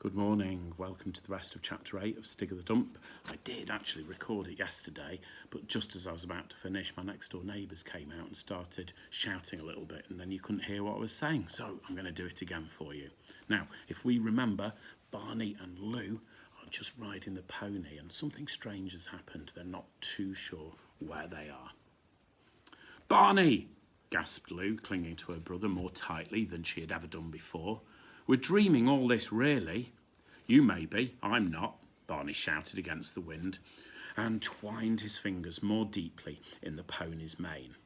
Good morning, welcome to the rest of chapter 8 of Stig of the Dump. I did actually record it yesterday, but just as I was about to finish, my next door neighbours came out and started shouting a little bit, and then you couldn't hear what I was saying, so I'm going to do it again for you. Now, if we remember, Barney and Lou are just riding the pony, and something strange has happened. They're not too sure where they are. Barney, gasped Lou, clinging to her brother more tightly than she had ever done before. We're dreaming all this, really. You may be, I'm not, Barney shouted against the wind, and twined his fingers more deeply in the pony's mane.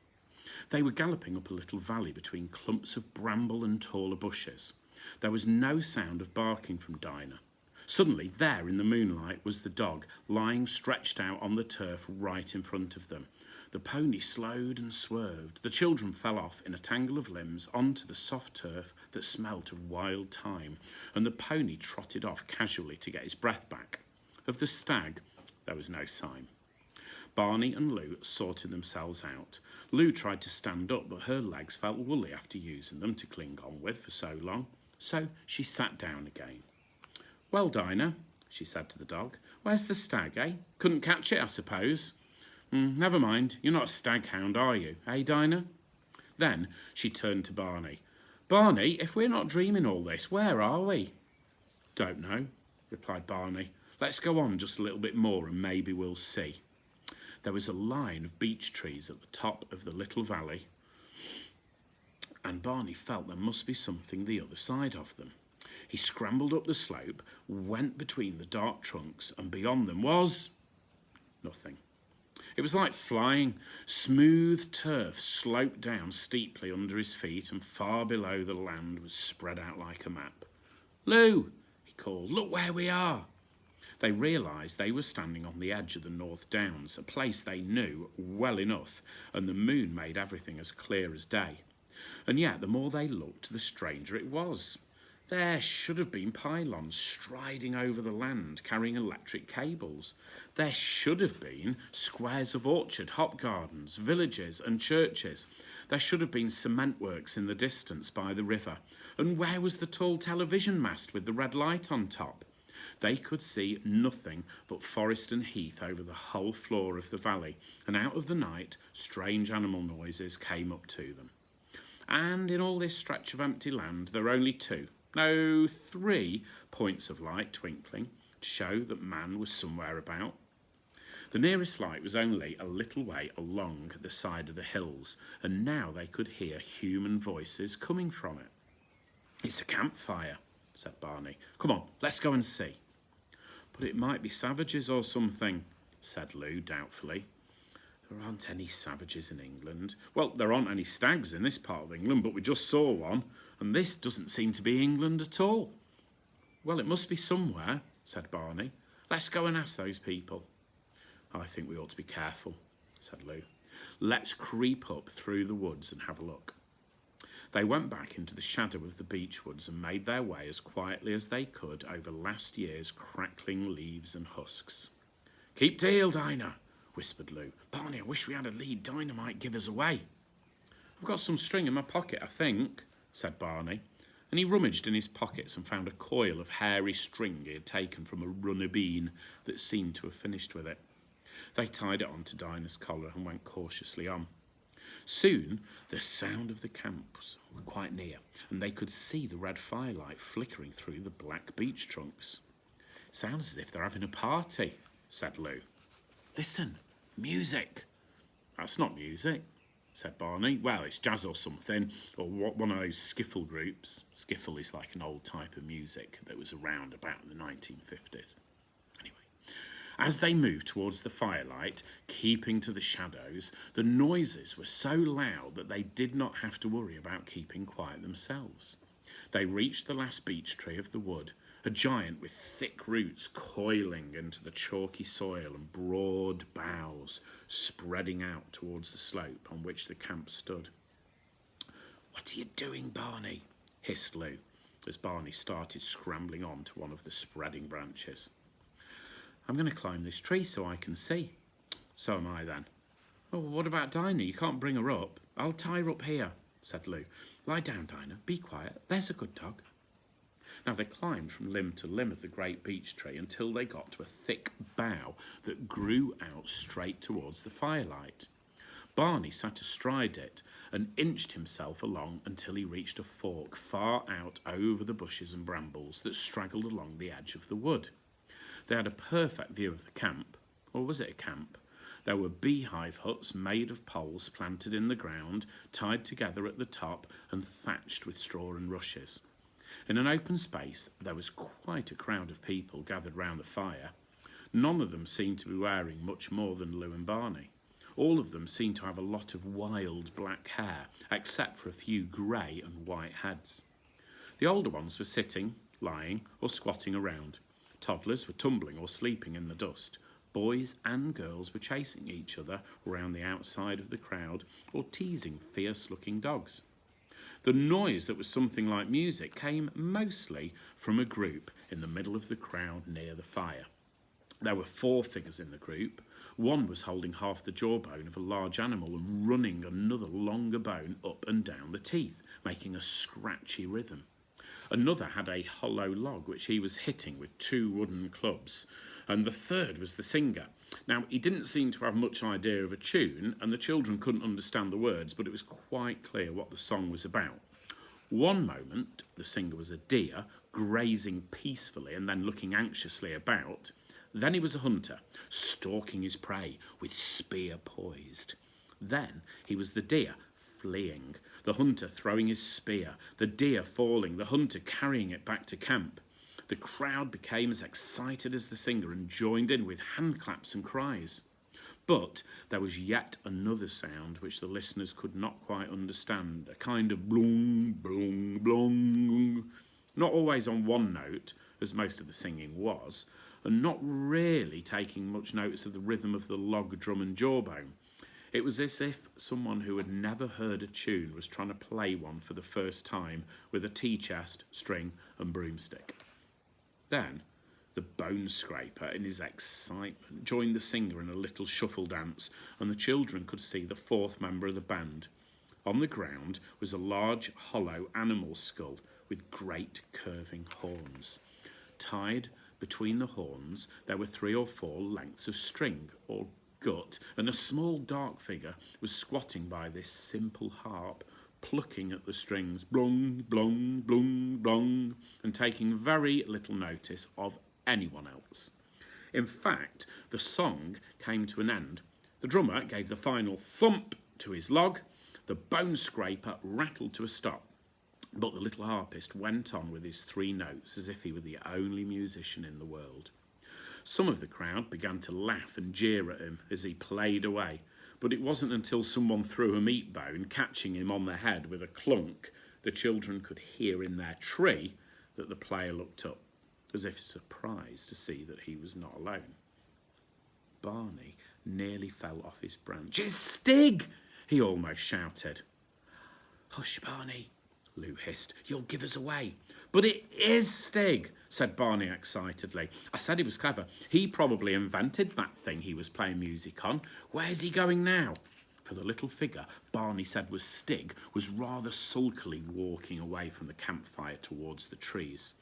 They were galloping up a little valley between clumps of bramble and taller bushes. There was no sound of barking from Dinah. Suddenly, there in the moonlight was the dog, lying stretched out on the turf right in front of them. The pony slowed and swerved. The children fell off in a tangle of limbs onto the soft turf that smelt of wild thyme, and the pony trotted off casually to get his breath back. Of the stag, there was no sign. Barney and Lou sorted themselves out. Lou tried to stand up, but her legs felt woolly after using them to cling on with for so long, so she sat down again. Well, Dinah, she said to the dog, where's the stag, eh? Couldn't catch it, I suppose. Never mind, you're not a staghound, are you, eh, Dinah? Then she turned to Barney. Barney, if we're not dreaming all this, where are we? Don't know, replied Barney. Let's go on just a little bit more and maybe we'll see. There was a line of beech trees at the top of the little valley, and Barney felt there must be something the other side of them. He scrambled up the slope, went between the dark trunks, and beyond them was nothing. It was like flying. Smooth turf sloped down steeply under his feet, and far below the land was spread out like a map. Lou, he called, look where we are. They realised they were standing on the edge of the North Downs, a place they knew well enough, and the moon made everything as clear as day. And yet the more they looked, the stranger it was. There should have been pylons striding over the land, carrying electric cables. There should have been squares of orchard, hop gardens, villages and churches. There should have been cement works in the distance by the river. And where was the tall television mast with the red light on top? They could see nothing but forest and heath over the whole floor of the valley, and out of the night, strange animal noises came up to them. And in all this stretch of empty land, there were only three points of light twinkling to show that man was somewhere about. The nearest light was only a little way along the side of the hills, and now they could hear human voices coming from it. It's a campfire, said Barney. Come on, let's go and see. But it might be savages or something, said Lou doubtfully. There aren't any savages in England. Well, there aren't any stags in this part of England, but we just saw one, and this doesn't seem to be England at all. Well, it must be somewhere, said Barney. Let's go and ask those people. I think we ought to be careful, said Lou. Let's creep up through the woods and have a look. They went back into the shadow of the beech woods and made their way as quietly as they could over last year's crackling leaves and husks. Keep to heel, Dinah, whispered Lou. Barney, I wish we had a lead. Dinah might give us away. I've got some string in my pocket, I think, said Barney, and he rummaged in his pockets and found a coil of hairy string he had taken from a runner bean that seemed to have finished with it. They tied it onto Dinah's collar and went cautiously on. Soon the sound of the camps were quite near, and they could see the red firelight flickering through the black beech trunks. Sounds as if they're having a party, said Lou. Listen, music. That's not music, said Barney. Well, it's jazz or something, or one of those skiffle groups. Skiffle is like an old type of music that was around about in the 1950s. Anyway, as they moved towards the firelight, keeping to the shadows, the noises were so loud that they did not have to worry about keeping quiet themselves. They reached the last beech tree of the wood, a giant with thick roots coiling into the chalky soil and broad boughs spreading out towards the slope on which the camp stood. What are you doing, Barney? Hissed Lou, as Barney started scrambling on to one of the spreading branches. I'm going to climb this tree so I can see. So am I then. Oh, what about Dinah? You can't bring her up. I'll tie her up here, said Lou. Lie down, Dinah. Be quiet. There's a good dog. Now they climbed from limb to limb of the great beech tree until they got to a thick bough that grew out straight towards the firelight. Barney sat astride it and inched himself along until he reached a fork far out over the bushes and brambles that straggled along the edge of the wood. They had a perfect view of the camp, or was it a camp? There were beehive huts made of poles planted in the ground, tied together at the top and thatched with straw and rushes. In an open space there was quite a crowd of people gathered round the fire. None of them seemed to be wearing much more than Lou and Barney. All of them seemed to have a lot of wild black hair, except for a few grey and white heads. The older ones were sitting, lying, or squatting around. Toddlers were tumbling or sleeping in the dust. Boys and girls were chasing each other around the outside of the crowd or teasing fierce-looking dogs. The noise that was something like music came mostly from a group in the middle of the crowd near the fire. There were 4 figures in the group. One was holding half the jawbone of a large animal and running another longer bone up and down the teeth, making a scratchy rhythm. Another had a hollow log which he was hitting with 2 wooden clubs, and the third was the singer. Now, he didn't seem to have much idea of a tune, and the children couldn't understand the words, but it was quite clear what the song was about. One moment, the singer was a deer, grazing peacefully and then looking anxiously about. Then he was a hunter, stalking his prey with spear poised. Then he was the deer, fleeing, the hunter throwing his spear, the deer falling, the hunter carrying it back to camp. The crowd became as excited as the singer and joined in with hand claps and cries. But there was yet another sound which the listeners could not quite understand, a kind of blung, blung, blung. Not always on one note, as most of the singing was, and not really taking much notice of the rhythm of the log, drum and jawbone. It was as if someone who had never heard a tune was trying to play one for the first time with a tea chest, string and broomstick. Then the bone scraper, in his excitement, joined the singer in a little shuffle dance, and the children could see the 4th member of the band. On the ground was a large hollow animal skull with great curving horns. Tied between the horns there were 3 or 4 lengths of string or gut, and a small dark figure was squatting by this simple harp, plucking at the strings, blung, blung, blung, blung, and taking very little notice of anyone else. In fact, the song came to an end. The drummer gave the final thump to his log, the bone scraper rattled to a stop, but the little harpist went on with his 3 notes as if he were the only musician in the world. Some of the crowd began to laugh and jeer at him as he played away, but it wasn't until someone threw a meat bone, catching him on the head with a clunk the children could hear in their tree, that the player looked up, as if surprised to see that he was not alone. Barney nearly fell off his branch. "It's Stig!" he almost shouted. "Hush, Barney," Lou hissed. "You'll give us away." "But it is Stig," said Barney excitedly. "I said he was clever. He probably invented that thing he was playing music on. Where's he going now?" For the little figure Barney said was Stig was rather sulkily walking away from the campfire towards the trees.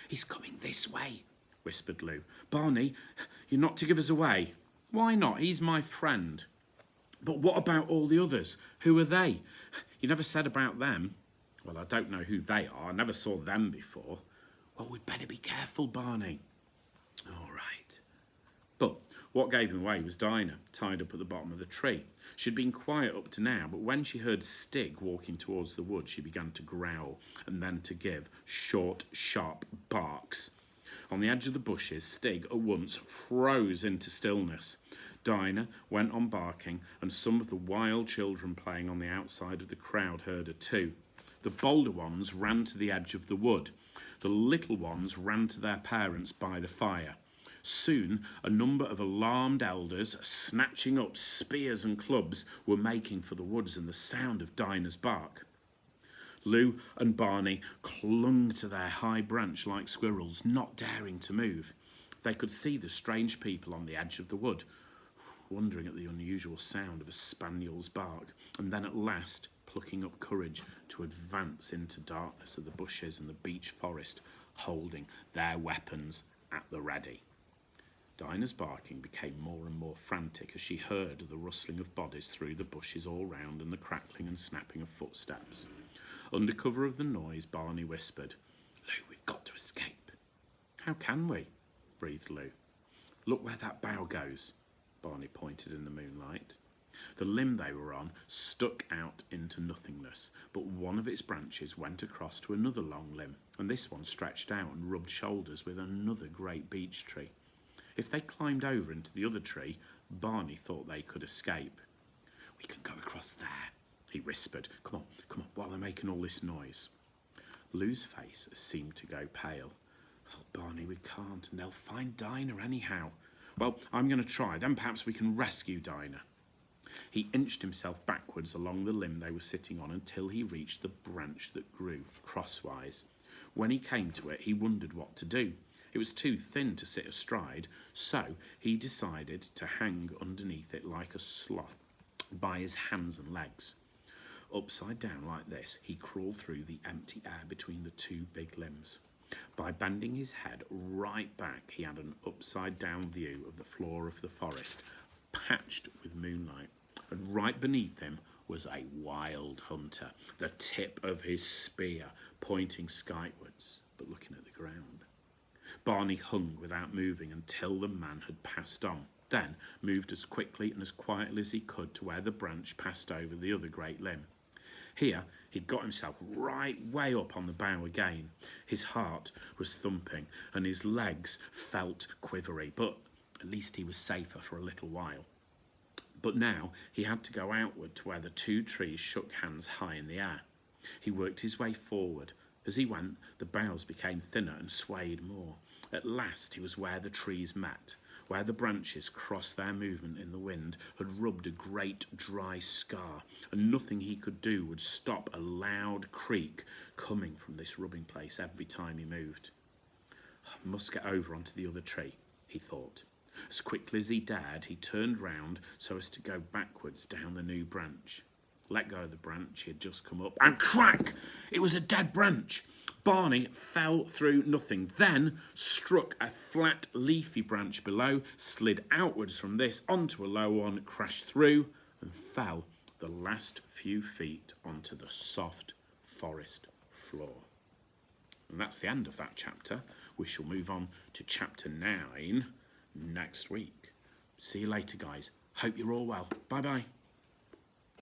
"He's coming this way," whispered Lou. "Barney, you're not to give us away." "Why not? He's my friend." "But what about all the others? Who are they? You never said about them." "Well, I don't know who they are. I never saw them before." "Well, we'd better be careful, Barney." "All right." But what gave them away was Dinah, tied up at the bottom of the tree. She'd been quiet up to now, but when she heard Stig walking towards the wood, she began to growl and then to give short, sharp barks. On the edge of the bushes, Stig at once froze into stillness. Dinah went on barking, and some of the wild children playing on the outside of the crowd heard her too. The bolder ones ran to the edge of the wood. The little ones ran to their parents by the fire. Soon, a number of alarmed elders, snatching up spears and clubs, were making for the woods and the sound of Dinah's bark. Lou and Barney clung to their high branch like squirrels, not daring to move. They could see the strange people on the edge of the wood, wondering at the unusual sound of a spaniel's bark, and then at last plucking up courage to advance into darkness of the bushes and the beech forest, holding their weapons at the ready. Dinah's barking became more and more frantic as she heard the rustling of bodies through the bushes all round and the crackling and snapping of footsteps. Under cover of the noise, Barney whispered, "Lou, we've got to escape." "How can we?" breathed Lou. "Look where that bough goes." Barney pointed in the moonlight. The limb they were on stuck out into nothingness, but one of its branches went across to another long limb, and this one stretched out and rubbed shoulders with another great beech tree. If they climbed over into the other tree, Barney thought they could escape. "We can go across there," he whispered. Come on, while they're making all this noise." Lou's face seemed to go pale. "Oh, Barney, we can't, and they'll find Dinah anyhow." "Well, I'm going to try, then perhaps we can rescue Dinah." He inched himself backwards along the limb they were sitting on until he reached the branch that grew crosswise. When he came to it, he wondered what to do. It was too thin to sit astride, so he decided to hang underneath it like a sloth by his hands and legs. Upside down like this, he crawled through the empty air between the two big limbs. By bending his head right back, he had an upside-down view of the floor of the forest, patched with moonlight, and right beneath him was a wild hunter, the tip of his spear pointing skywards, but looking at the ground. Barney hung without moving until the man had passed on, then moved as quickly and as quietly as he could to where the branch passed over the other great limb. Here he got himself right way up on the bough again. His heart was thumping and his legs felt quivery, but at least he was safer for a little while. But now he had to go outward to where the two trees shook hands high in the air. He worked his way forward. As he went, the boughs became thinner and swayed more. At last he was where the trees met, where the branches crossed their movement in the wind, had rubbed a great dry scar, and nothing he could do would stop a loud creak coming from this rubbing place every time he moved. "I must get over onto the other tree," he thought. As quickly as he dared, he turned round so as to go backwards down the new branch. Let go of the branch he had just come up, and crack! It was a dead branch. Barney fell through nothing, then struck a flat, leafy branch below, slid outwards from this onto a low one, crashed through, and fell the last few feet onto the soft forest floor. And that's the end of that chapter. We shall move on to chapter 9 next week. See you later, guys. Hope you're all well. Bye-bye.